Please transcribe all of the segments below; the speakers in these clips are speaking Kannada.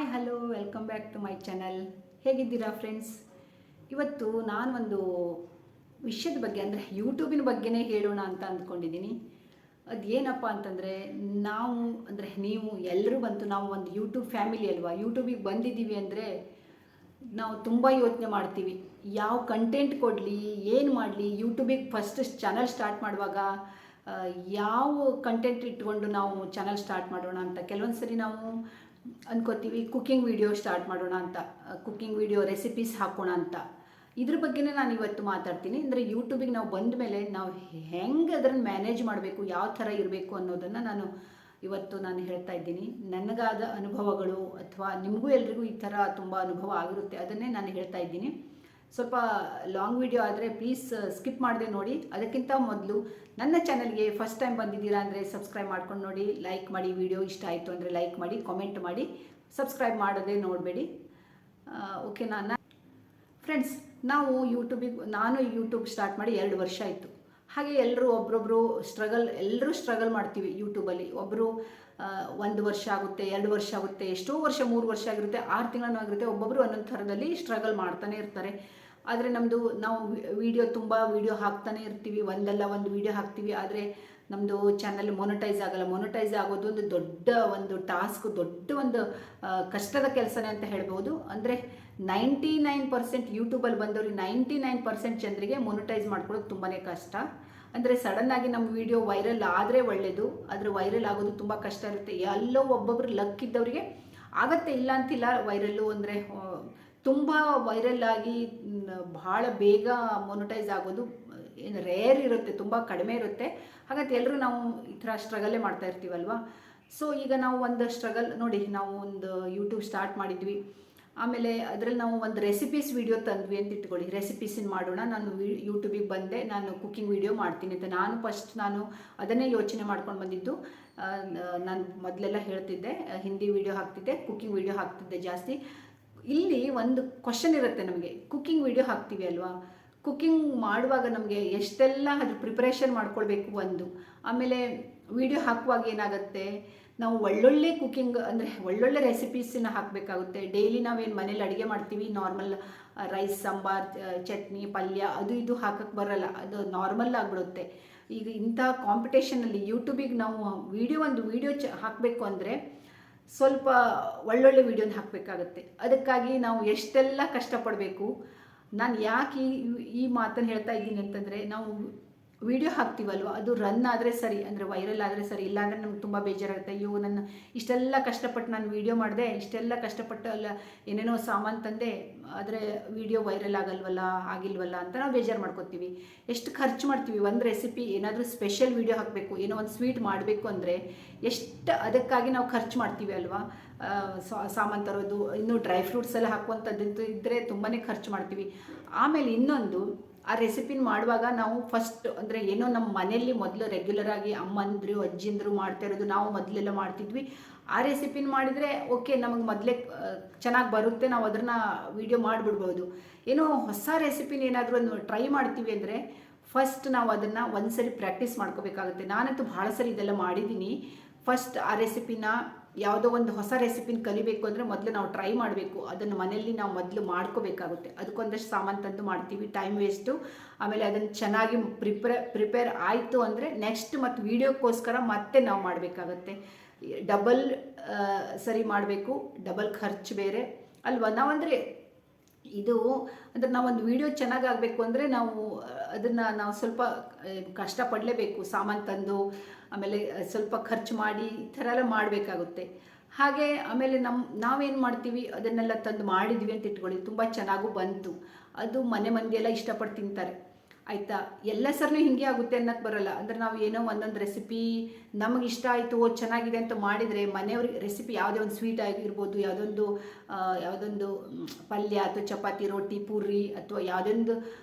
Hi hello welcome back to my channel. ಹೇಗಿದ್ದೀರಾ ಫ್ರೆಂಡ್ಸ್? ಇವತ್ತು ನಾನೊಂದು ವಿಷಯದ ಬಗ್ಗೆ ಅಂದರೆ ಯೂಟ್ಯೂಬಿನ ಬಗ್ಗೆನೇ ಹೇಳೋಣ ಅಂತ ಅಂದ್ಕೊಂಡಿದ್ದೀನಿ. ಅದೇನಪ್ಪ ಅಂತಂದರೆ, ನಾವು ಅಂದರೆ ನೀವು ಎಲ್ಲರೂ ಬಂತು ನಾವು ಒಂದು ಯೂಟ್ಯೂಬ್ ಫ್ಯಾಮಿಲಿ ಅಲ್ವಾ. ಯೂಟ್ಯೂಬಿಗೆ ಬಂದಿದ್ದೀವಿ ಅಂದರೆ ನಾವು ತುಂಬ ಯೋಚನೆ ಮಾಡ್ತೀವಿ, ಯಾವ ಕಂಟೆಂಟ್ ಕೊಡಲಿ, ಏನು ಮಾಡಲಿ. ಯೂಟ್ಯೂಬಿಗೆ ಫಸ್ಟ್ ಚಾನಲ್ ಸ್ಟಾರ್ಟ್ ಮಾಡುವಾಗ ಯಾವ ಕಂಟೆಂಟ್ ಇಟ್ಕೊಂಡು ನಾವು ಚಾನಲ್ ಸ್ಟಾರ್ಟ್ ಮಾಡೋಣ ಅಂತ ಕೆಲವೊಂದು ಸರಿ ನಾವು ಅಂದ್ಕೋತೀವಿ. ಕುಕ್ಕಿಂಗ್ ವಿಡಿಯೋ ಸ್ಟಾರ್ಟ್ ಮಾಡೋಣ ಅಂತ, ಕುಕ್ಕಿಂಗ್ ವಿಡಿಯೋ ರೆಸಿಪೀಸ್ ಹಾಕೋಣ ಅಂತ. ಇದ್ರ ಬಗ್ಗೆನೇ ನಾನು ಇವತ್ತು ಮಾತಾಡ್ತೀನಿ. ಅಂದರೆ ಯೂಟ್ಯೂಬಿಗೆ ನಾವು ಬಂದ ಮೇಲೆ ನಾವು ಹೆಂಗೆ ಅದನ್ನು ಮ್ಯಾನೇಜ್ ಮಾಡಬೇಕು, ಯಾವ ಥರ ಇರಬೇಕು ಅನ್ನೋದನ್ನು ನಾನು ಹೇಳ್ತಾ ಇದ್ದೀನಿ. ನನಗಾದ ಅನುಭವಗಳು ಅಥವಾ ನಿಮಗೂ ಎಲ್ರಿಗೂ ಈ ಥರ ತುಂಬ ಅನುಭವ ಆಗಿರುತ್ತೆ, ಅದನ್ನೇ ನಾನು ಹೇಳ್ತಾ ಇದ್ದೀನಿ. ಸ್ವಲ್ಪ ಲಾಂಗ್ ವಿಡಿಯೋ ಆದರೆ ಪ್ಲೀಸ್ ಸ್ಕಿಪ್ ಮಾಡದೆ ನೋಡಿ. ಅದಕ್ಕಿಂತ ಮೊದಲು ನನ್ನ ಚಾನಲ್ಗೆ ಫಸ್ಟ್ ಟೈಮ್ ಬಂದಿದ್ದೀರಾ ಅಂದರೆ ಸಬ್ಸ್ಕ್ರೈಬ್ ಮಾಡ್ಕೊಂಡು ನೋಡಿ, ಲೈಕ್ ಮಾಡಿ. ವಿಡಿಯೋ ಇಷ್ಟ ಆಯಿತು ಅಂದರೆ ಲೈಕ್ ಮಾಡಿ, ಕಾಮೆಂಟ್ ಮಾಡಿ, ಸಬ್ಸ್ಕ್ರೈಬ್ ಮಾಡೋದೇ ನೋಡಬೇಡಿ. ಓಕೆನಾ ಫ್ರೆಂಡ್ಸ್? ನಾನು ಯೂಟ್ಯೂಬ್ ಸ್ಟಾರ್ಟ್ ಮಾಡಿ 2 ವರ್ಷ ಆಯಿತು. ಹಾಗೆ ಎಲ್ಲರೂ ಎಲ್ಲರೂ ಸ್ಟ್ರಗಲ್ ಮಾಡ್ತೀವಿ ಯೂಟ್ಯೂಬಲ್ಲಿ. ಒಬ್ಬರು 1 ವರ್ಷ ಆಗುತ್ತೆ, 2 ವರ್ಷ ಆಗುತ್ತೆ, ಎಷ್ಟೋ ವರ್ಷ 3 ವರ್ಷ ಆಗಿರುತ್ತೆ, 6 ತಿಂಗಳೂ ಆಗಿರುತ್ತೆ. ಒಬ್ಬೊಬ್ಬರು ಒಂದೊಂದು ಥರದಲ್ಲಿ ಸ್ಟ್ರಗಲ್ ಮಾಡ್ತಾನೆ ಇರ್ತಾರೆ. ಆದರೆ ನಾವು ತುಂಬ ವೀಡಿಯೋ ಹಾಕ್ತಾನೆ ಇರ್ತೀವಿ, ಒಂದು ವೀಡಿಯೋ ಹಾಕ್ತೀವಿ. ಆದರೆ ನಮ್ಮದು ಚಾನಲ್ ಮೊನಟೈಸ್ ಆಗಲ್ಲ. ಮೊನಟೈಸ್ ಆಗೋದು ಒಂದು ಟಾಸ್ಕ್, ದೊಡ್ಡ ಒಂದು ಕಷ್ಟದ ಕೆಲಸನೇ ಅಂತ ಹೇಳ್ಬೋದು. ಅಂದರೆ 99% ಯೂಟ್ಯೂಬಲ್ಲಿ ಬಂದವ್ರಿಗೆ 99% ಜನರಿಗೆ ಮೊನಟೈಸ್ ಮಾಡ್ಕೊಳ್ಳೋದು ತುಂಬಾ ಕಷ್ಟ. ಅಂದರೆ ಸಡನ್ನಾಗಿ ನಮ್ಮ ವಿಡಿಯೋ ವೈರಲ್ ಆದರೆ ಒಳ್ಳೆಯದು, ಆದರೆ ವೈರಲ್ ಆಗೋದು ತುಂಬ ಕಷ್ಟ ಇರುತ್ತೆ. ಎಲ್ಲೋ ಒಬ್ಬೊಬ್ರು ಲಕ್ ಇದ್ದವರಿಗೆ ಆಗತ್ತೆ, ಇಲ್ಲ ಅಂತಿಲ್ಲ. ವೈರಲ್ಲು ಅಂದರೆ ತುಂಬ ವೈರಲ್ ಆಗಿ ಭಾಳ ಬೇಗ ಮೊನಟೈಸ್ ಆಗೋದು ಏನು ರೇರ್ ಇರುತ್ತೆ, ತುಂಬ ಕಡಿಮೆ ಇರುತ್ತೆ. ಹಾಗಂತ ಎಲ್ಲರೂ ನಾವು ಈ ಥರ ಸ್ಟ್ರಗಲ್ಲೇ ಮಾಡ್ತಾ ಇರ್ತೀವಲ್ವ. ಸೊ ಈಗ ನಾವು ಒಂದು ಸ್ಟ್ರಗಲ್ ನೋಡಿ, ನಾವು ಒಂದು ಯೂಟ್ಯೂಬ್ ಸ್ಟಾರ್ಟ್ ಮಾಡಿದ್ವಿ. ಆಮೇಲೆ ಅದರಲ್ಲಿ ನಾವು ಒಂದು ರೆಸಿಪೀಸ್ ವಿಡಿಯೋ ತಂದ್ವಿ ಅಂತ ಇಟ್ಕೊಳ್ಳಿ. ರೆಸಿಪೀಸಿನ ಮಾಡೋಣ, ನಾನು ಯೂಟ್ಯೂಬಿಗೆ ಬಂದೆ, ನಾನು ಕುಕ್ಕಿಂಗ್ ವಿಡಿಯೋ ಮಾಡ್ತೀನಿ ಅಂತ ನಾನು ಅದನ್ನೇ ಯೋಚನೆ ಮಾಡ್ಕೊಂಡು ಬಂದಿದ್ದು. ನಾನು ಮೊದಲೆಲ್ಲ ಹೇಳ್ತಿದ್ದೆ, ಹಿಂದಿ ವಿಡಿಯೋ ಹಾಕ್ತಿದ್ದೆ, ಕುಕ್ಕಿಂಗ್ ವಿಡಿಯೋ ಹಾಕ್ತಿದ್ದೆ ಜಾಸ್ತಿ. ಇಲ್ಲಿ ಒಂದು ಕ್ವಶನ್ ಇರುತ್ತೆ ನಮಗೆ, ಕುಕ್ಕಿಂಗ್ ವಿಡಿಯೋ ಹಾಕ್ತೀವಿ ಅಲ್ವಾ, ಕುಕ್ಕಿಂಗ್ ಮಾಡುವಾಗ ನಮಗೆ ಎಷ್ಟೆಲ್ಲ ಅದ್ರ ಪ್ರಿಪ್ರೇಷನ್ ಮಾಡ್ಕೊಳ್ಬೇಕು ಒಂದು. ಆಮೇಲೆ ವಿಡಿಯೋ ಹಾಕುವಾಗ ಏನಾಗುತ್ತೆ, ನಾವು ಒಳ್ಳೊಳ್ಳೆ ಕುಕ್ಕಿಂಗ್ ಅಂದರೆ ಒಳ್ಳೊಳ್ಳೆ ರೆಸಿಪೀಸನ್ನ ಹಾಕಬೇಕಾಗುತ್ತೆ. ಡೈಲಿ ನಾವೇನು ಮನೇಲಿ ಅಡುಗೆ ಮಾಡ್ತೀವಿ, ನಾರ್ಮಲ್ ರೈಸ್, ಸಾಂಬಾರ್, ಚಟ್ನಿ, ಪಲ್ಯ ಅದು ಇದು ಹಾಕಕ್ಕೆ ಬರೋಲ್ಲ, ಅದು ನಾರ್ಮಲ್ ಆಗಿಬಿಡುತ್ತೆ. ಈಗ ಇಂಥ ಕಾಂಪಿಟೇಷನಲ್ಲಿ ಯೂಟ್ಯೂಬಿಗೆ ನಾವು ಒಂದು ವೀಡಿಯೋ ಹಾಕಬೇಕು ಅಂದರೆ ಸ್ವಲ್ಪ ಒಳ್ಳೊಳ್ಳೆ ವೀಡಿಯೋನ ಹಾಕಬೇಕಾಗತ್ತೆ. ಅದಕ್ಕಾಗಿ ನಾವು ಎಷ್ಟೆಲ್ಲ ಕಷ್ಟಪಡಬೇಕು. ನಾನು ಯಾಕೆ ಈ ಮಾತನ್ನು ಹೇಳ್ತಾ ಇದ್ದೀನಿ ಅಂತಂದರೆ, ನಾವು ವಿಡಿಯೋ ಹಾಕ್ತೀವಲ್ವ, ಅದು ರನ್ ಆದರೆ ಸರಿ, ಅಂದರೆ ವೈರಲ್ ಆದರೆ ಸರಿ. ಇಲ್ಲಾಂದರೆ ನಮ್ಗೆ ತುಂಬ ಬೇಜಾರಾಗುತ್ತೆ. ಅಯ್ಯೋ, ನನ್ನ ಇಷ್ಟೆಲ್ಲ ಕಷ್ಟಪಟ್ಟು ನಾನು ವಿಡಿಯೋ ಮಾಡಿದೆ, ಇಷ್ಟೆಲ್ಲ ಕಷ್ಟಪಟ್ಟು ಏನೇನೋ ಸಾಮಾನು ತಂದೆ, ಆದರೆ ವಿಡಿಯೋ ವೈರಲ್ ಆಗಿಲ್ವಲ್ಲ ಅಂತ ನಾವು ಬೇಜಾರು ಮಾಡ್ಕೊತೀವಿ. ಎಷ್ಟು ಖರ್ಚು ಮಾಡ್ತೀವಿ ಒಂದು ರೆಸಿಪಿ, ಏನಾದರೂ ಸ್ಪೆಷಲ್ ವಿಡಿಯೋ ಹಾಕಬೇಕು, ಏನೋ ಒಂದು ಸ್ವೀಟ್ ಮಾಡಬೇಕು ಅಂದರೆ ಎಷ್ಟು ಅದಕ್ಕಾಗಿ ನಾವು ಖರ್ಚು ಮಾಡ್ತೀವಿ ಅಲ್ವಾ. ಸಾಮಾನು ತರೋದು, ಇನ್ನೂ ಡ್ರೈ ಫ್ರೂಟ್ಸ್ ಎಲ್ಲ ಹಾಕುವಂಥದ್ದು ಇದ್ದರೆ ತುಂಬಾ ಖರ್ಚು ಮಾಡ್ತೀವಿ. ಆಮೇಲೆ ಇನ್ನೊಂದು, ಆ ರೆಸಿಪಿನ ಮಾಡುವಾಗ ನಾವು ಫಸ್ಟ್ ಅಂದರೆ ಏನೋ ನಮ್ಮ ಮನೆಯಲ್ಲಿ ಮೊದಲು ರೆಗ್ಯುಲರಾಗಿ ಅಮ್ಮಂದರು ಅಜ್ಜಿಂದರು ಮಾಡ್ತಾ ಇರೋದು ನಾವು ಮೊದಲೆಲ್ಲ ಮಾಡ್ತಿದ್ವಿ. ಆ ರೆಸಿಪಿನ ಮಾಡಿದರೆ ಓಕೆ, ನಮಗೆ ಮೊದಲೇ ಚೆನ್ನಾಗಿ ಬರುತ್ತೆ, ನಾವು ಅದನ್ನು ವೀಡಿಯೋ ಮಾಡಿಬಿಡ್ಬೋದು. ಏನೋ ಹೊಸ ರೆಸಿಪಿನ ಏನಾದರೂ ಒಂದು ಟ್ರೈ ಮಾಡ್ತೀವಿ ಅಂದರೆ ಫಸ್ಟ್ ನಾವು ಅದನ್ನು ಒಂದು ಸರಿ ಪ್ರಾಕ್ಟೀಸ್ ಮಾಡ್ಕೋಬೇಕಾಗುತ್ತೆ. ನಾನಂತೂ ಭಾಳ ಸರಿ ಇದೆಲ್ಲ ಮಾಡಿದ್ದೀನಿ. ಫಸ್ಟ್ ಆ ರೆಸಿಪಿನ, ಯಾವುದೋ ಒಂದು ಹೊಸ ರೆಸಿಪಿನ ಕಲಿಬೇಕು ಅಂದರೆ ಮೊದಲು ನಾವು ಟ್ರೈ ಮಾಡಬೇಕು. ಅದನ್ನು ಮನೆಯಲ್ಲಿ ನಾವು ಮೊದಲು ಮಾಡ್ಕೋಬೇಕಾಗುತ್ತೆ. ಅದಕ್ಕೊಂದಷ್ಟು ಸಾಮಾನು ತಂದು ಮಾಡ್ತೀವಿ, ಟೈಮ್ ವೇಸ್ಟು. ಆಮೇಲೆ ಅದನ್ನು ಚೆನ್ನಾಗಿ ಪ್ರಿಪೇರ್ ಆಯಿತು ಅಂದರೆ ನೆಕ್ಸ್ಟ್ ಮತ್ತು ವೀಡಿಯೋಕ್ಕೋಸ್ಕರ ಮತ್ತೆ ನಾವು ಮಾಡಬೇಕಾಗತ್ತೆ. ಡಬಲ್ ಸರಿ ಮಾಡಬೇಕು, ಡಬಲ್ ಖರ್ಚು ಬೇರೆ ಅಲ್ವಾ. ನಾವಂದರೆ ನಾವೊಂದು ವಿಡಿಯೋ ಚೆನ್ನಾಗಾಗಬೇಕು ಅಂದರೆ ನಾವು ಸ್ವಲ್ಪ ಕಷ್ಟಪಡಲೇಬೇಕು. ಸಾಮಾನು ತಂದು ಆಮೇಲೆ ಸ್ವಲ್ಪ ಖರ್ಚು ಮಾಡಿ ಈ ಥರ ಎಲ್ಲ ಮಾಡಬೇಕಾಗುತ್ತೆ. ಹಾಗೆ ಆಮೇಲೆ ನಾವೇನು ಮಾಡ್ತೀವಿ, ಅದನ್ನೆಲ್ಲ ತಂದು ಮಾಡಿದ್ವಿ ಅಂತ ಇಟ್ಕೊಳ್ಳಿ, ತುಂಬ ಚೆನ್ನಾಗೂ ಬಂತು, ಅದು ಮನೆ ಮಂದಿಯೆಲ್ಲ ಇಷ್ಟಪಟ್ಟು ತಿಂತಾರೆ. ಆಯಿತಾ, ಎಲ್ಲ ಸರ್ನೂ ಹಿಂಗೆ ಆಗುತ್ತೆ ಅನ್ನೋಕ್ಕೆ ಬರೋಲ್ಲ. ಅಂದರೆ ನಾವು ಏನೋ ಒಂದೊಂದು ರೆಸಿಪಿ ನಮಗೆ ಇಷ್ಟ ಆಯಿತು, ಚೆನ್ನಾಗಿದೆ ಅಂತ ಮಾಡಿದರೆ ಮನೆಯವ್ರಿಗೆ ರೆಸಿಪಿ ಯಾವುದೇ ಒಂದು ಸ್ವೀಟ್ ಆಗಿರ್ಬೋದು, ಯಾವುದೊಂದು ಪಲ್ಯ ಅಥವಾ ಚಪಾತಿ, ರೋಟಿ, ಪೂರಿ ಅಥವಾ ಯಾವುದೊಂದು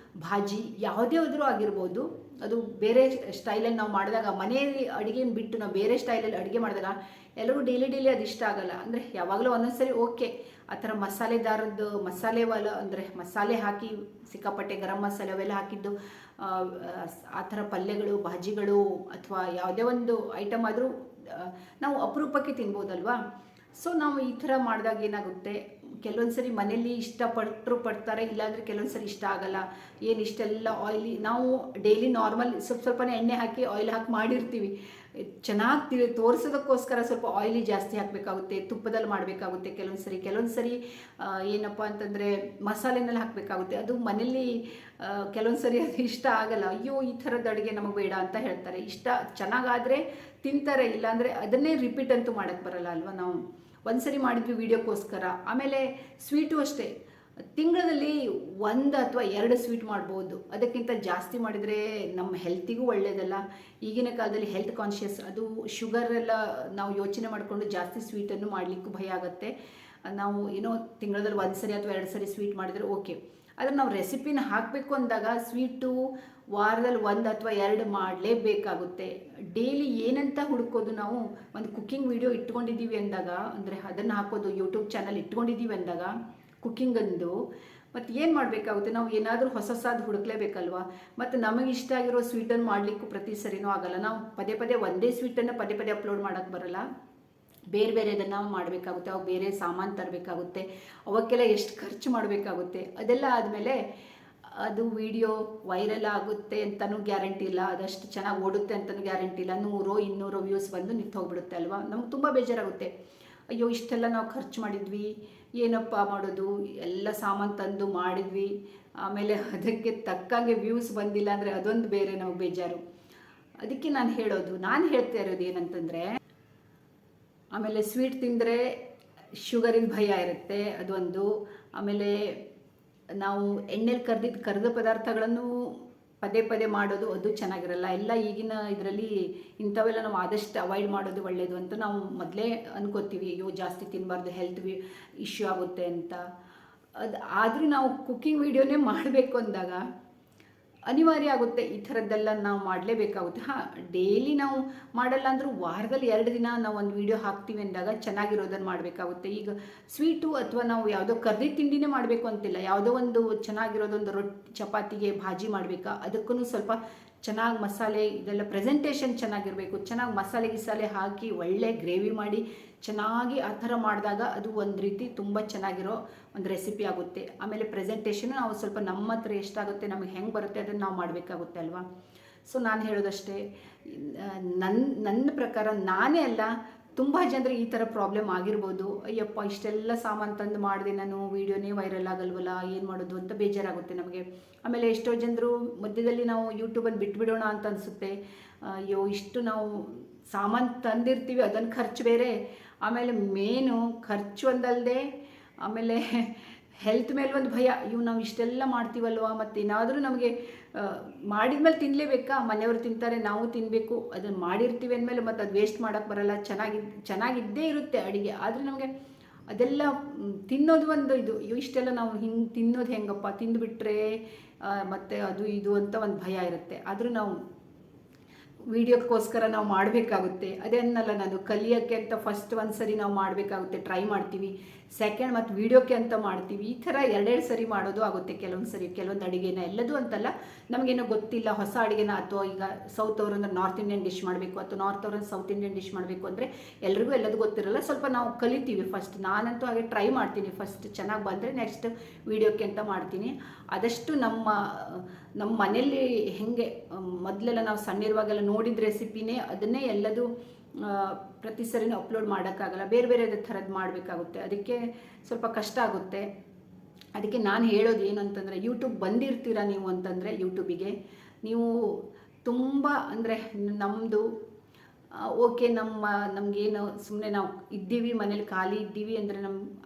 ಭಾಜಿ ಯಾವುದೇ ಆದರೂ ಆಗಿರ್ಬೋದು, ಅದು ಬೇರೆ ಸ್ಟೈಲಲ್ಲಿ ನಾವು ಮಾಡಿದಾಗ, ಮನೆಯಲ್ಲಿ ಅಡುಗೆನ ಬಿಟ್ಟು ನಾವು ಬೇರೆ ಸ್ಟೈಲಲ್ಲಿ ಅಡುಗೆ ಮಾಡಿದಾಗ ಎಲ್ಲರೂ ಡೈಲಿ ಅದು ಇಷ್ಟ ಆಗೋಲ್ಲ. ಅಂದರೆ ಯಾವಾಗಲೂ ಒಂದೊಂದು ಸರಿ ಓಕೆ, ಆ ಥರ ಮಸಾಲೆದಾರದ್ದು ಅಂದರೆ ಮಸಾಲೆ ಹಾಕಿ ಸಿಕ್ಕಾಪಟ್ಟೆ ಗರಂ ಮಸಾಲೆ ಅವೆಲ್ಲ ಹಾಕಿದ್ದು ಆ ಥರ ಪಲ್ಯಗಳು, ಭಾಜಿಗಳು ಅಥವಾ ಯಾವುದೇ ಒಂದು ಐಟಮ್ ಆದರೂ ನಾವು ಅಪರೂಪಕ್ಕೆ ತಿನ್ಬೋದಲ್ವಾ. ಸೊ ನಾವು ಈ ಥರ ಮಾಡಿದಾಗ ಏನಾಗುತ್ತೆ, ಕೆಲವೊಂದು ಸರಿ ಮನೇಲಿ ಇಷ್ಟಪಟ್ಟರು ಪಡ್ತಾರೆ, ಇಲ್ಲಾಂದರೆ ಕೆಲವೊಂದು ಸರಿ ಇಷ್ಟ ಆಗಲ್ಲ. ಏನು ಇಷ್ಟೆಲ್ಲ ಆಯ್ಲಿ ನಾವು ಡೈಲಿ ನಾರ್ಮಲ್ ಸ್ವಲ್ಪನೇ ಎಣ್ಣೆ ಹಾಕಿ ಆಯಿಲ್ ಹಾಕಿ ಮಾಡಿರ್ತೀವಿ, ಚೆನ್ನಾಗಿ ತೋರಿಸೋದಕ್ಕೋಸ್ಕರ ಸ್ವಲ್ಪ ಆಯಿಲಿ ಜಾಸ್ತಿ ಹಾಕಬೇಕಾಗುತ್ತೆ, ತುಪ್ಪದಲ್ಲಿ ಮಾಡಬೇಕಾಗುತ್ತೆ. ಕೆಲವೊಂದು ಸರಿ ಏನಪ್ಪ ಅಂತಂದರೆ ಮಸಾಲೆನಲ್ಲಿ ಹಾಕಬೇಕಾಗುತ್ತೆ. ಅದು ಮನೇಲಿ ಕೆಲವೊಂದು ಸರಿ ಅದು ಇಷ್ಟ ಆಗಲ್ಲ. ಅಯ್ಯೋ ಈ ಥರದ ಅಡುಗೆ ನಮಗೆ ಬೇಡ ಅಂತ ಹೇಳ್ತಾರೆ. ಇಷ್ಟ ಚೆನ್ನಾಗಾದರೆ ತಿಂತಾರೆ, ಇಲ್ಲಾಂದರೆ ಅದನ್ನೇ ರಿಪೀಟ್ ಅಂತೂ ಮಾಡೋಕ್ಕೆ ಬರಲ್ಲ ಅಲ್ವಾ. ನಾವು ಒಂದು ಸರಿ ಮಾಡಿದ್ವಿ ವೀಡಿಯೋಕ್ಕೋಸ್ಕರ. ಆಮೇಲೆ ಸ್ವೀಟು ಅಷ್ಟೇ, ತಿಂಗಳಲ್ಲಿ 1 ಅಥವಾ 2 ಸ್ವೀಟ್ ಮಾಡ್ಬೋದು. ಅದಕ್ಕಿಂತ ಜಾಸ್ತಿ ಮಾಡಿದರೆ ನಮ್ಮ ಹೆಲ್ತಿಗೂ ಒಳ್ಳೆಯದಲ್ಲ. ಈಗಿನ ಕಾಲದಲ್ಲಿ ಹೆಲ್ತ್ ಕಾನ್ಷಿಯಸ್, ಅದು ಶುಗರ್ ಎಲ್ಲ ನಾವು ಯೋಚನೆ ಮಾಡಿಕೊಂಡು ಜಾಸ್ತಿ ಸ್ವೀಟನ್ನು ಮಾಡಲಿಕ್ಕೂ ಭಯ ಆಗುತ್ತೆ. ನಾವು ಏನೋ ತಿಂಗಳಲ್ಲಿ 1 ಸರಿ ಅಥವಾ 2 ಸರಿ ಸ್ವೀಟ್ ಮಾಡಿದರೆ ಓಕೆ. ಆದರೆ ನಾವು ರೆಸಿಪಿನ ಹಾಕಬೇಕು ಅಂದಾಗ ಸ್ವೀಟು ವಾರದಲ್ಲಿ 1 ಅಥವಾ 2 ಮಾಡಲೇಬೇಕಾಗುತ್ತೆ. ಡೈಲಿ ಏನಂತ ಹುಡುಕೋದು, ನಾವು ಒಂದು ಕುಕ್ಕಿಂಗ್ ವಿಡಿಯೋ ಇಟ್ಕೊಂಡಿದ್ದೀವಿ ಅಂದಾಗ, ಅಂದರೆ ಅದನ್ನು ಹಾಕೋದು ಯೂಟ್ಯೂಬ್ ಚಾನಲ್ ಇಟ್ಕೊಂಡಿದ್ದೀವಿ ಅಂದಾಗ ಕುಕ್ಕಿಂಗಂದು, ಮತ್ತು ಏನು ಮಾಡಬೇಕಾಗುತ್ತೆ, ನಾವು ಏನಾದರೂ ಹೊಸದು ಹುಡುಕ್ಲೇಬೇಕಲ್ವ. ಮತ್ತು ನಮಗೆ ಇಷ್ಟ ಆಗಿರೋ ಸ್ವೀಟನ್ನು ಮಾಡಲಿಕ್ಕೂ ಪ್ರತಿ ಸರಿನೂ ಆಗಲ್ಲ. ನಾವು ಪದೇ ಪದೇ ಒಂದೇ ಸ್ವೀಟನ್ನು ಪದೇ ಪದೇ ಅಪ್ಲೋಡ್ ಮಾಡೋಕ್ಕೆ ಬರಲ್ಲ. ಬೇರೆ ಇದನ್ನು ಮಾಡಬೇಕಾಗುತ್ತೆ. ಅವಾಗ ಬೇರೆ ಸಾಮಾನು ತರಬೇಕಾಗುತ್ತೆ, ಅವಕ್ಕೆಲ್ಲ ಎಷ್ಟು ಖರ್ಚು ಮಾಡಬೇಕಾಗುತ್ತೆ. ಅದೆಲ್ಲ ಆದಮೇಲೆ ಅದು ವಿಡಿಯೋ ವೈರಲ್ ಆಗುತ್ತೆ ಅಂತಲೂ ಗ್ಯಾರಂಟಿ ಇಲ್ಲ, ಅದಷ್ಟು ಚೆನ್ನಾಗಿ ಓಡುತ್ತೆ ಅಂತಲೂ ಗ್ಯಾರಂಟಿ ಇಲ್ಲ. 100-200 ವ್ಯೂಸ್ ಬಂದು ನಿಂತು ಹೋಗ್ಬಿಡುತ್ತೆ ಅಲ್ವಾ. ನಮ್ಗೆ ತುಂಬ ಬೇಜಾರಾಗುತ್ತೆ. ಅಯ್ಯೋ ಇಷ್ಟೆಲ್ಲ ನಾವು ಖರ್ಚು ಮಾಡಿದ್ವಿ, ಏನಪ್ಪ ಮಾಡೋದು, ಎಲ್ಲ ಸಾಮಾನು ತಂದು ಮಾಡಿದ್ವಿ, ಆಮೇಲೆ ಅದಕ್ಕೆ ತಕ್ಕಂಗೆ ವ್ಯೂಸ್ ಬಂದಿಲ್ಲ ಅಂದರೆ ಅದೊಂದು ಬೇರೆ ನಮಗೆ ಬೇಜಾರು. ಅದಕ್ಕೆ ನಾನು ಹೇಳ್ತಾ ಇರೋದು ಏನಂತಂದರೆ, ಆಮೇಲೆ ಸ್ವೀಟ್ ತಿಂದರೆ ಶುಗರಿನ ಭಯ ಇರುತ್ತೆ, ಅದೊಂದು. ಆಮೇಲೆ ನಾವು ಎಣ್ಣೆಲಿ ಕರಿದ ಪದಾರ್ಥಗಳನ್ನು ಪದೇ ಪದೇ ಮಾಡೋದು ಅದು ಚೆನ್ನಾಗಿರಲ್ಲ. ಎಲ್ಲ ಈಗಿನ ಇದರಲ್ಲಿ ಇಂಥವೆಲ್ಲ ನಾವು ಆದಷ್ಟು ಅವಾಯ್ಡ್ ಮಾಡೋದು ಒಳ್ಳೆಯದು ಅಂತ ನಾವು ಮೊದಲೇ ಅನ್ಕೋತೀವಿ. ಅಯ್ಯೋ ಜಾಸ್ತಿ ತಿನ್ನಬಾರ್ದು, ಹೆಲ್ತ್ ಇಶ್ಯೂ ಆಗುತ್ತೆ ಅಂತ. ಆದರೂ ನಾವು ಕುಕ್ಕಿಂಗ್ ವಿಡಿಯೋನೇ ಮಾಡಬೇಕು ಅಂದಾಗ ಅನಿವಾರ್ಯ ಆಗುತ್ತೆ, ಈ ಥರದ್ದೆಲ್ಲ ನಾವು ಮಾಡಲೇಬೇಕಾಗುತ್ತೆ. ಡೈಲಿ ನಾವು ಮಾಡಲ್ಲ ಅಂದರೂ ವಾರದಲ್ಲಿ 2 ದಿನ ನಾವು ಒಂದು ವಿಡಿಯೋ ಹಾಕ್ತೀವಿ ಅಂದಾಗ ಚೆನ್ನಾಗಿರೋದನ್ನು ಮಾಡಬೇಕಾಗುತ್ತೆ. ಈಗ ಸ್ವೀಟು ಅಥವಾ ನಾವು ಯಾವುದೋ ಕರ್ದಿ ತಿಂಡಿನೇ ಮಾಡಬೇಕು ಅಂತಿಲ್ಲ, ಯಾವುದೋ ಒಂದು ಚೆನ್ನಾಗಿರೋದೊಂದು ರೊಟ್ಟಿ ಚಪಾತಿಗೆ ಭಾಜಿ ಮಾಡಬೇಕಾ, ಅದಕ್ಕೂ ಸ್ವಲ್ಪ ಚೆನ್ನಾಗಿ ಮಸಾಲೆ ಇದೆಲ್ಲ ಪ್ರೆಸೆಂಟೇಷನ್ ಚೆನ್ನಾಗಿರಬೇಕು. ಚೆನ್ನಾಗಿ ಮಸಾಲೆ ಹಾಕಿ ಒಳ್ಳೆ ಗ್ರೇವಿ ಮಾಡಿ ಚೆನ್ನಾಗಿ ಆ ಥರ ಮಾಡಿದಾಗ ಅದು ಒಂದು ರೀತಿ ತುಂಬ ಚೆನ್ನಾಗಿರೋ ಒಂದು ರೆಸಿಪಿ ಆಗುತ್ತೆ. ಆಮೇಲೆ ಪ್ರೆಸೆಂಟೇಷನು ನಾವು ಸ್ವಲ್ಪ ನಮ್ಮ ಹತ್ರ ಎಷ್ಟಾಗುತ್ತೆ, ನಮಗೆ ಹೆಂಗೆ ಬರುತ್ತೆ ಅದನ್ನು ನಾವು ಮಾಡಬೇಕಾಗುತ್ತೆ ಅಲ್ವಾ. ಸೊ ನಾನು ಹೇಳೋದಷ್ಟೇ, ನನ್ನ ಪ್ರಕಾರ ನಾನೇ ಅಲ್ಲ, ತುಂಬ ಜನರಿಗೆ ಈ ಥರ ಪ್ರಾಬ್ಲಮ್ ಆಗಿರ್ಬೋದು. ಅಯ್ಯಪ್ಪ ಇಷ್ಟೆಲ್ಲ ಸಾಮಾನು ತಂದು ಮಾಡಿದೆ ನಾನು, ವೀಡಿಯೋನೇ ವೈರಲ್ ಆಗಲ್ವಲ್ಲ, ಏನು ಮಾಡೋದು ಅಂತ ಬೇಜಾರಾಗುತ್ತೆ ನಮಗೆ. ಆಮೇಲೆ ಎಷ್ಟೋ ಜನರು ಮಧ್ಯದಲ್ಲಿ ನಾವು ಯೂಟ್ಯೂಬನ್ನು ಬಿಟ್ಬಿಡೋಣ ಅಂತ ಅನಿಸುತ್ತೆ. ಅಯ್ಯೋ ಇಷ್ಟು ನಾವು ಸಾಮಾನು ತಂದಿರ್ತೀವಿ, ಅದನ್ನು ಖರ್ಚು ಬೇರೆ, ಆಮೇಲೆ ಮೇನು ಖರ್ಚು ಒಂದಲ್ಲದೆ ಆಮೇಲೆ ಹೆಲ್ತ್ ಮೇಲೆ ಒಂದು ಭಯ. ನಾವು ಇಷ್ಟೆಲ್ಲ ಮಾಡ್ತೀವಲ್ವ, ಮತ್ತು ಏನಾದರೂ ನಮಗೆ ಮಾಡಿದ್ಮೇಲೆ ತಿನ್ನಲೇಬೇಕಾ, ಮನೆಯವರು ತಿಂತಾರೆ ನಾವು ತಿನ್ನಬೇಕು, ಅದನ್ನು ಮಾಡಿರ್ತೀವಿ ಅಂದಮೇಲೆ ಮತ್ತು ಅದು ವೇಸ್ಟ್ ಮಾಡೋಕ್ಕೆ ಬರಲ್ಲ. ಚೆನ್ನಾಗಿದ್ದೇ ಇರುತ್ತೆ ಅಡುಗೆ, ಆದರೆ ನಮಗೆ ಅದೆಲ್ಲ ತಿನ್ನೋದು ಒಂದು ಇದು, ಇಷ್ಟೆಲ್ಲ ನಾವು ಹಿಂಗೆ ತಿನ್ನೋದು ಹೆಂಗಪ್ಪ, ತಿಂದುಬಿಟ್ರೆ ಮತ್ತು ಅದು ಇದು ಅಂತ ಒಂದು ಭಯ ಇರುತ್ತೆ. ಆದರೂ ನಾವು ವೀಡಿಯೋಕ್ಕೋಸ್ಕರ ನಾವು ಮಾಡಬೇಕಾಗುತ್ತೆ. ಅದೇ ಅನ್ನಲ್ಲ, ನಾನು ಕಲಿಯೋಕ್ಕೆ ಅಂತ ಫಸ್ಟ್ ಒಂದು ಸರಿ ನಾವು ಮಾಡಬೇಕಾಗುತ್ತೆ, ಟ್ರೈ ಮಾಡ್ತೀವಿ. ಸೆಕೆಂಡ್ ಮತ್ತು ವೀಡಿಯೋಕ್ಕೆ ಅಂತ ಮಾಡ್ತೀವಿ. ಈ ಥರ 2 ಸರಿ ಮಾಡೋದು ಆಗುತ್ತೆ ಕೆಲವೊಂದು ಅಡುಗೆನ. ಎಲ್ಲದೂ ಅಂತಲ್ಲ, ನಮಗೇನೋ ಗೊತ್ತಿಲ್ಲ ಹೊಸ ಅಡುಗೆನ, ಅಥವಾ ಈಗ ಸೌತ್ ಅವರು ಅಂದರೆ ನಾರ್ತ್ ಇಂಡಿಯನ್ ಡಿಶ್ ಮಾಡಬೇಕು, ಅಥವಾ ನಾರ್ತ್ ಅವ್ರನ್ನ ಸೌತ್ ಇಂಡಿಯನ್ ಡಿಶ್ ಮಾಡಬೇಕು ಅಂದರೆ ಎಲ್ರಿಗೂ ಎಲ್ಲದೂ ಗೊತ್ತಿರಲ್ಲ. ಸ್ವಲ್ಪ ನಾವು ಕಲಿತೀವಿ ಫಸ್ಟ್. ನಾನಂತೂ ಹಾಗೆ ಟ್ರೈ ಮಾಡ್ತೀನಿ. ಫಸ್ಟ್ ಚೆನ್ನಾಗಿ ಬಂದರೆ ನೆಕ್ಸ್ಟ್ ವೀಡಿಯೋಕ್ಕೆ ಅಂತ ಮಾಡ್ತೀನಿ. ಆದಷ್ಟು ನಮ್ಮ ಮನೆಯಲ್ಲಿ ಹೇಗೆ ಮೊದಲೆಲ್ಲ ನಾವು ಸಣ್ಣಿರುವಾಗೆಲ್ಲ ನೋಡಿದ ರೆಸಿಪಿನೇ ಅದನ್ನೇ ಎಲ್ಲದೂ ಪ್ರತಿ ಸರಿನೂ ಅಪ್ಲೋಡ್ ಮಾಡೋಕ್ಕಾಗಲ್ಲ, ಬೇರೆ ಥರದ್ದು ಮಾಡಬೇಕಾಗುತ್ತೆ. ಅದಕ್ಕೆ ಸ್ವಲ್ಪ ಕಷ್ಟ ಆಗುತ್ತೆ. ಅದಕ್ಕೆ ನಾನು ಹೇಳೋದು ಏನಂತಂದರೆ, ಯೂಟ್ಯೂಬ್ ಬಂದಿರ್ತೀರ ನೀವು ಅಂತಂದರೆ ಯೂಟ್ಯೂಬಿಗೆ ನೀವು ತುಂಬ ಅಂದರೆ ನಮ್ಮದು ಓಕೆ, ನಮಗೇನು ಸುಮ್ಮನೆ ನಾವು ಇದ್ದೀವಿ ಮನೇಲಿ ಖಾಲಿ ಇದ್ದೀವಿ ಅಂದರೆ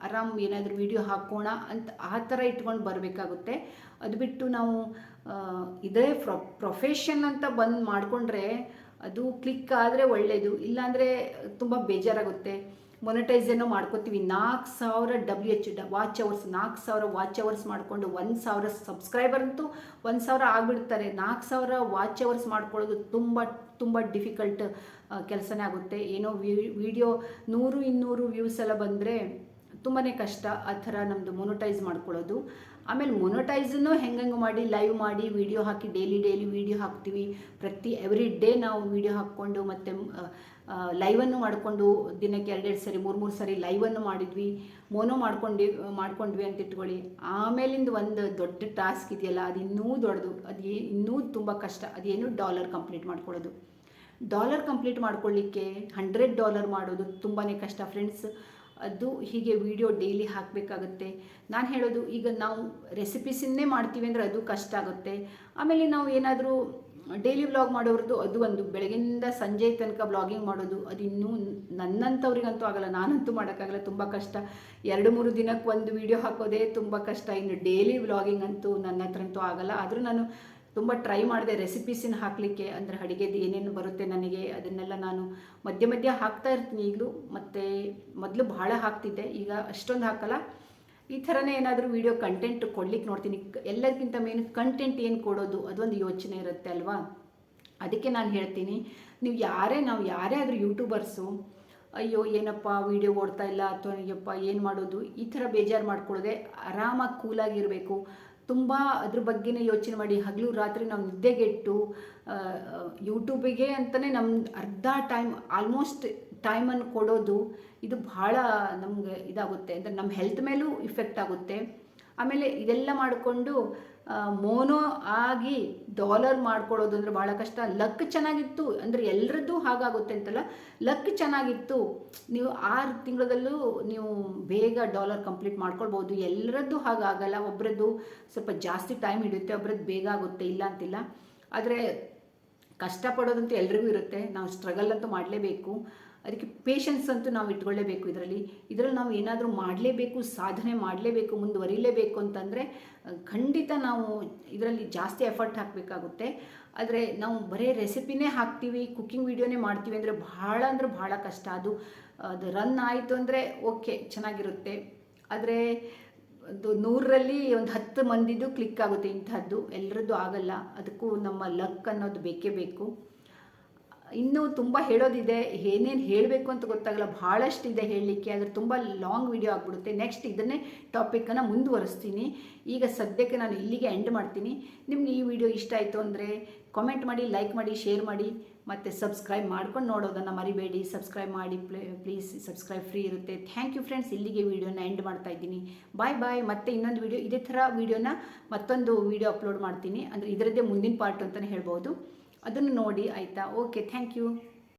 ಆರಾಮ್ ಏನಾದರೂ ವೀಡಿಯೋ ಹಾಕೋಣ ಅಂತ ಆ ಥರ ಇಟ್ಕೊಂಡು ಬರಬೇಕಾಗುತ್ತೆ. ಅದು ಬಿಟ್ಟು ನಾವು ಇದೇ ಪ್ರೊಫೆಷನ್ ಅಂತ ಬಂದು ಮಾಡಿಕೊಂಡ್ರೆ ಅದು ಕ್ಲಿಕ್ ಆದರೆ ಒಳ್ಳೆಯದು, ಇಲ್ಲಾಂದರೆ ತುಂಬ ಬೇಜಾರಾಗುತ್ತೆ. ಮೊನಿಟೈಸ್ ಏನೋ ಮಾಡ್ಕೋತೀವಿ, 4000 ವಾಚ್ ಅವರ್ಸ್, 4000 ವಾಚ್ ಅವರ್ಸ್ ಮಾಡಿಕೊಂಡು 1000 ಸಬ್ಸ್ಕ್ರೈಬರ್ ಅಂತೂ 1000 ಆಗಿಬಿಡ್ತಾರೆ. 4000 ವಾಚ್ ಅವರ್ಸ್ ಮಾಡ್ಕೊಳ್ಳೋದು ತುಂಬ ಡಿಫಿಕಲ್ಟ್ ಕೆಲಸನೇ ಆಗುತ್ತೆ. ಏನೋ ವಿಡಿಯೋ 100-200 ವ್ಯೂಸ್ ಎಲ್ಲ ಬಂದರೆ ತುಂಬಾ ಕಷ್ಟ ಆ ಥರ ನಮ್ಮದು ಮೊನಿಟೈಸ್ ಮಾಡ್ಕೊಳ್ಳೋದು. ಆಮೇಲೆ ಮೊನಿಟೈಸನ್ನು ಹೆಂಗೆ ಮಾಡಿ ಲೈವ್ ಮಾಡಿ ವೀಡಿಯೋ ಹಾಕಿ ಡೈಲಿ ವೀಡಿಯೋ ಹಾಕ್ತೀವಿ. ಎವ್ರಿ ಡೇ ನಾವು ವೀಡಿಯೋ ಹಾಕ್ಕೊಂಡು ಮತ್ತು ಲೈವನ್ನು ಮಾಡಿಕೊಂಡು ದಿನಕ್ಕೆ 2 ಸರಿ 3 ಸರಿ ಲೈವನ್ನು ಮಾಡಿದ್ವಿ, ಮೋನೋ ಮಾಡ್ಕೊಂಡ್ವಿ ಅಂತ ಇಟ್ಕೊಳ್ಳಿ. ಆಮೇಲಿಂದ ಒಂದು ದೊಡ್ಡ ಟಾಸ್ಕ್ ಇದೆಯಲ್ಲ, ಅದು ಇನ್ನೂ ದೊಡ್ಡದು, ಇನ್ನೂ ತುಂಬ ಕಷ್ಟ. ಅದೇನು ಡಾಲರ್ ಕಂಪ್ಲೀಟ್ ಮಾಡ್ಕೊಳ್ಳೋದು. ಡಾಲರ್ ಕಂಪ್ಲೀಟ್ ಮಾಡ್ಕೊಳ್ಳಿಕ್ಕೆ $100 ಮಾಡೋದು ತುಂಬಾ ಕಷ್ಟ ಫ್ರೆಂಡ್ಸ್. ಅದು ಹೀಗೆ ವಿಡಿಯೋ ಡೈಲಿ ಹಾಕಬೇಕಾಗುತ್ತೆ. ನಾನು ಹೇಳೋದು, ಈಗ ನಾವು ರೆಸಿಪೀಸನ್ನೇ ಮಾಡ್ತೀವಿ ಅಂದರೆ ಅದು ಕಷ್ಟ ಆಗುತ್ತೆ. ಆಮೇಲೆ ನಾವು ಏನಾದರೂ ಡೈಲಿ ವ್ಲಾಗ್ ಮಾಡೋರದ್ದು ಅದು ಒಂದು ಬೆಳಗಿಂದ ಸಂಜೆ ತನಕ ವ್ಲಾಗಿಂಗ್ ಮಾಡೋದು, ಅದು ಇನ್ನೂ ನನ್ನಂಥವ್ರಿಗಂತೂ ಆಗಲ್ಲ, ನಾನಂತೂ ಮಾಡೋಕ್ಕಾಗಲ್ಲ, ತುಂಬ ಕಷ್ಟ. 2-3 ದಿನಕ್ಕೆ ಒಂದು ವಿಡಿಯೋ ಹಾಕೋದೇ ತುಂಬ ಕಷ್ಟ. ಇನ್ನು ಡೈಲಿ ವ್ಲಾಗಿಂಗ್ ಅಂತೂ ನನ್ನ ಹತ್ರಂತೂ ಆಗಲ್ಲ. ಆದರೂ ನಾನು ತುಂಬ ಟ್ರೈ ಮಾಡಿದೆ ರೆಸಿಪೀಸಿನ ಹಾಕಲಿಕ್ಕೆ, ಅಂದರೆ ಅಡುಗೆದು ಏನೇನು ಬರುತ್ತೆ ನನಗೆ ಅದನ್ನೆಲ್ಲ ನಾನು ಮಧ್ಯೆ ಹಾಕ್ತಾ ಇರ್ತೀನಿ ಈಗಲೂ. ಮತ್ತು ಮೊದಲು ಭಾಳ ಹಾಕ್ತಿದ್ದೆ, ಈಗ ಅಷ್ಟೊಂದು ಹಾಕಲ್ಲ. ಈ ಥರನೇ ಏನಾದರೂ ವೀಡಿಯೋ ಕಂಟೆಂಟ್ ಕೊಡ್ಲಿಕ್ಕೆ ನೋಡ್ತೀನಿ. ಎಲ್ಲದಕ್ಕಿಂತ ಮೇನ್ ಕಂಟೆಂಟ್ ಏನು ಕೊಡೋದು ಅದೊಂದು ಯೋಚನೆ ಇರುತ್ತೆ ಅಲ್ವಾ. ಅದಕ್ಕೆ ನಾನು ಹೇಳ್ತೀನಿ, ನಾವು ಯಾರೇ ಆದರೂ ಯೂಟ್ಯೂಬರ್ಸು, ಅಯ್ಯೋ ಏನಪ್ಪ ವೀಡಿಯೋ ಓಡ್ತಾ ಇಲ್ಲ ಅಥವಾ ಅಯ್ಯಪ್ಪ ಏನು ಮಾಡೋದು, ಈ ಥರ ಬೇಜಾರು ಮಾಡ್ಕೊಳ್ಳೋದೆ. ಆರಾಮಾಗಿ ಕೂಲಾಗಿರಬೇಕು. ತುಂಬ ಅದ್ರ ಬಗ್ಗೆನೇ ಯೋಚನೆ ಮಾಡಿ ಹಗಲು ರಾತ್ರಿ ನಾವು ನಿದ್ದೆಗೆಟ್ಟು ಯೂಟ್ಯೂಬಿಗೆ ಅಂತಲೇ ನಮ್ಮ ಅರ್ಧ ಟೈಮ್ ಆಲ್ಮೋಸ್ಟ್ ಟೈಮನ್ನು ಕೊಡೋದು, ಇದು ಭಾಳ ನಮಗೆ ಇದಾಗುತ್ತೆ. ಅಂದರೆ ನಮ್ಮ ಹೆಲ್ತ್ ಮೇಲೂ ಇಫೆಕ್ಟ್ ಆಗುತ್ತೆ. ಆಮೇಲೆ ಇದೆಲ್ಲ ಮಾಡಿಕೊಂಡು ಮೋನೋ ಆಗಿ ಡಾಲರ್ ಮಾಡ್ಕೊಳ್ಳೋದು ಅಂದರೆ ಭಾಳ ಕಷ್ಟ. ಲಕ್ ಚೆನ್ನಾಗಿತ್ತು ಅಂದರೆ ಎಲ್ಲರದ್ದು ಹಾಗಾಗುತ್ತೆ ಅಂತಲ್ಲ, ಲಕ್ ಚೆನ್ನಾಗಿತ್ತು, ನೀವು 6 ತಿಂಗಳಲ್ಲೂ ನೀವು ಬೇಗ ಡಾಲರ್ ಕಂಪ್ಲೀಟ್ ಮಾಡ್ಕೊಳ್ಬೋದು. ಎಲ್ಲರದ್ದು ಹಾಗಾಗಲ್ಲ, ಒಬ್ಬರದ್ದು ಸ್ವಲ್ಪ ಜಾಸ್ತಿ ಟೈಮ್ ಹಿಡಿಯುತ್ತೆ, ಒಬ್ಬರದ್ದು ಬೇಗ ಆಗುತ್ತೆ, ಇಲ್ಲ ಅಂತಿಲ್ಲ. ಆದರೆ ಕಷ್ಟಪಡೋದಂತೂ ಎಲ್ರಿಗೂ ಇರುತ್ತೆ, ನಾವು ಸ್ಟ್ರಗಲ್ ಅಂತೂ ಮಾಡಲೇಬೇಕು. ಅದಕ್ಕೆ ಪೇಷನ್ಸ್ ಅಂತೂ ನಾವು ಇಟ್ಕೊಳ್ಳೇಬೇಕು. ಇದರಲ್ಲಿ ನಾವು ಏನಾದರೂ ಮಾಡಲೇಬೇಕು, ಸಾಧನೆ ಮಾಡಲೇಬೇಕು, ಮುಂದುವರಿಲೇಬೇಕು ಅಂತಂದರೆ ಖಂಡಿತ ನಾವು ಇದರಲ್ಲಿ ಜಾಸ್ತಿ ಎಫರ್ಟ್ ಹಾಕಬೇಕಾಗುತ್ತೆ. ಆದರೆ ನಾವು ಬರೀ ರೆಸಿಪಿನೇ ಹಾಕ್ತೀವಿ, ಕುಕ್ಕಿಂಗ್ ವೀಡಿಯೋನೇ ಮಾಡ್ತೀವಿ ಅಂದರೆ ಭಾಳ ಕಷ್ಟ. ಅದು ರನ್ ಆಯಿತು ಅಂದರೆ ಓಕೆ ಚೆನ್ನಾಗಿರುತ್ತೆ. ಆದರೆ ಅದು 100ರಲ್ಲಿ ಒಂದು 10 ಮಂದಿದು ಕ್ಲಿಕ್ ಆಗುತ್ತೆ, ಇಂಥದ್ದು ಎಲ್ಲರದ್ದು ಆಗಲ್ಲ. ಅದಕ್ಕೂ ನಮ್ಮ ಲಕ್ ಅನ್ನೋದು ಬೇಕೇ ಬೇಕು. ಇನ್ನೂ ತುಂಬ ಹೇಳೋದಿದೆ, ಏನೇನು ಹೇಳಬೇಕು ಅಂತ ಗೊತ್ತಾಗಲ್ಲ, ಭಾಳಷ್ಟಿದೆ ಹೇಳಲಿಕ್ಕೆ. ಆದರೆ ತುಂಬ ಲಾಂಗ್ ವಿಡಿಯೋ ಆಗಿಬಿಡುತ್ತೆ. ನೆಕ್ಸ್ಟ್ ಇದನ್ನೇ ಟಾಪಿಕನ್ನು ಮುಂದುವರಿಸ್ತೀನಿ. ಈಗ ಸದ್ಯಕ್ಕೆ ನಾನು ಇಲ್ಲಿಗೆ ಎಂಡ್ ಮಾಡ್ತೀನಿ. ನಿಮ್ಗೆ ಈ ವಿಡಿಯೋ ಇಷ್ಟ ಆಯಿತು ಅಂದರೆ ಕಾಮೆಂಟ್ ಮಾಡಿ, ಲೈಕ್ ಮಾಡಿ, ಶೇರ್ ಮಾಡಿ, ಮತ್ತು ಸಬ್ಸ್ಕ್ರೈಬ್ ಮಾಡ್ಕೊಂಡು ನೋಡೋದನ್ನು ಮರಿಬೇಡಿ. ಸಬ್ಸ್ಕ್ರೈಬ್ ಮಾಡಿ ಪ್ಲೀಸ್, ಸಬ್ಸ್ಕ್ರೈಬ್ ಫ್ರೀ ಇರುತ್ತೆ. Thank you friends. ಇಲ್ಲಿಗೆ ವಿಡಿಯೋನ ಎಂಡ್ ಮಾಡ್ತಾ ಇದ್ದೀನಿ. ಬಾಯ್. ಮತ್ತೆ ಇನ್ನೊಂದು ವಿಡಿಯೋ ಇದೇ ಥರ ವಿಡಿಯೋನ ಮತ್ತೊಂದು ವಿಡಿಯೋ ಅಪ್ಲೋಡ್ ಮಾಡ್ತೀನಿ. ಅಂದರೆ ಇದರದ್ದೇ ಮುಂದಿನ ಪಾರ್ಟ್ ಅಂತಲೇ ಹೇಳ್ಬೋದು. ಅದನ್ನು ನೋಡಿ ಆಯಿತಾ. Okay, thank you.